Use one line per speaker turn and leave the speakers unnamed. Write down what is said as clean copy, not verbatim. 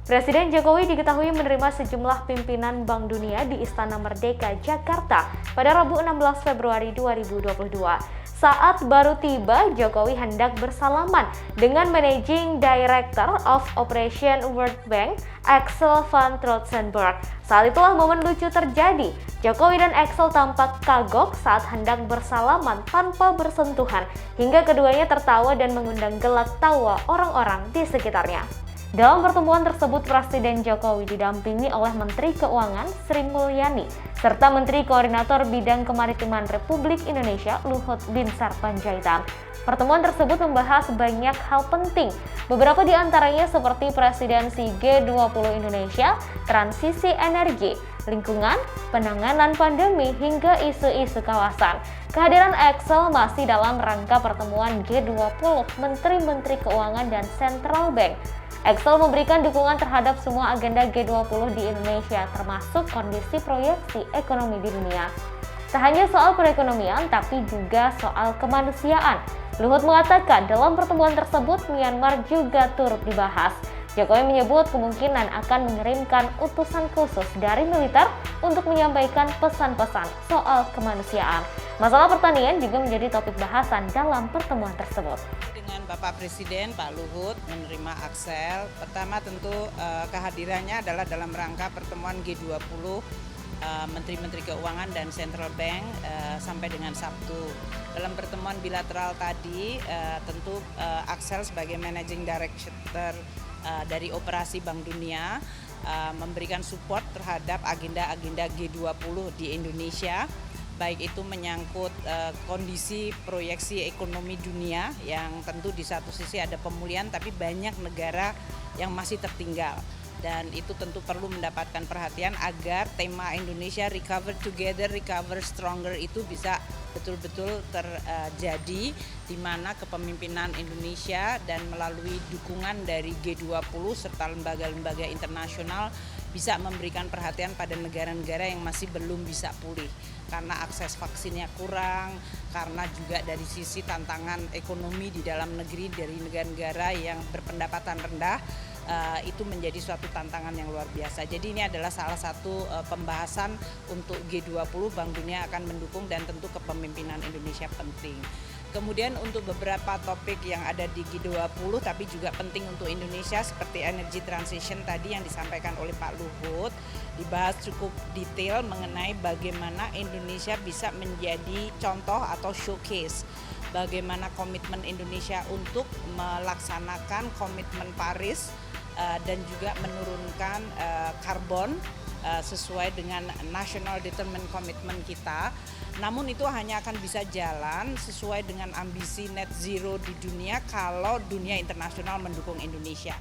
Presiden Jokowi diketahui menerima sejumlah pimpinan Bank Dunia di Istana Merdeka, Jakarta pada Rabu 16 Februari 2022. Saat baru tiba, Jokowi hendak bersalaman dengan Managing Director of Operation World Bank, Axel van Trotsenburg. Saat itulah momen lucu terjadi. Jokowi dan Axel tampak kagok saat hendak bersalaman tanpa bersentuhan, hingga keduanya tertawa dan mengundang gelak tawa orang-orang di sekitarnya. Dalam pertemuan tersebut, Presiden Jokowi didampingi oleh Menteri Keuangan Sri Mulyani serta Menteri Koordinator Bidang Kemaritiman Republik Indonesia Luhut Binsar Panjaitan. Pertemuan tersebut membahas banyak hal penting, beberapa di antaranya seperti presidensi G20 Indonesia, transisi energi, lingkungan, penanganan pandemi, hingga isu-isu kawasan. Kehadiran Axel masih dalam rangka pertemuan G20 Menteri-Menteri Keuangan dan Central Bank. Axel memberikan dukungan terhadap semua agenda G20 di Indonesia, termasuk kondisi proyeksi ekonomi di dunia. Tak hanya soal perekonomian, tapi juga soal kemanusiaan. Luhut mengatakan dalam pertemuan tersebut Myanmar juga turut dibahas. Jokowi menyebut kemungkinan akan mengirimkan utusan khusus dari militer untuk menyampaikan pesan-pesan soal kemanusiaan. Masalah pertanian juga menjadi topik bahasan dalam pertemuan tersebut.
Dengan Bapak Presiden, Pak Luhut menerima Axel, pertama tentu kehadirannya adalah dalam rangka pertemuan G20 Menteri-Menteri Keuangan dan Central Bank sampai dengan Sabtu. Dalam pertemuan bilateral tadi, tentu Axel sebagai Managing Director dari Operasi Bank Dunia memberikan support terhadap agenda-agenda G20 di Indonesia, baik itu menyangkut kondisi proyeksi ekonomi dunia yang tentu di satu sisi ada pemulihan tapi banyak negara yang masih tertinggal. Dan itu tentu perlu mendapatkan perhatian agar tema Indonesia Recover Together, Recover Stronger itu bisa betul-betul terjadi, di mana kepemimpinan Indonesia dan melalui dukungan dari G20 serta lembaga-lembaga internasional bisa memberikan perhatian pada negara-negara yang masih belum bisa pulih karena akses vaksinnya kurang, karena juga dari sisi tantangan ekonomi di dalam negeri dari negara-negara yang berpendapatan rendah, itu menjadi suatu tantangan yang luar biasa. Jadi ini adalah salah satu pembahasan untuk G20, Bank Dunia akan mendukung dan tentu kepemimpinan Indonesia penting. Kemudian untuk beberapa topik yang ada di G20 tapi juga penting untuk Indonesia seperti energy transition tadi yang disampaikan oleh Pak Luhut, dibahas cukup detail mengenai bagaimana Indonesia bisa menjadi contoh atau showcase bagaimana komitmen Indonesia untuk melaksanakan komitmen Paris dan juga menurunkan karbon sesuai dengan National Determined Commitment kita. Namun itu hanya akan bisa jalan sesuai dengan ambisi net zero di dunia kalau dunia internasional mendukung Indonesia.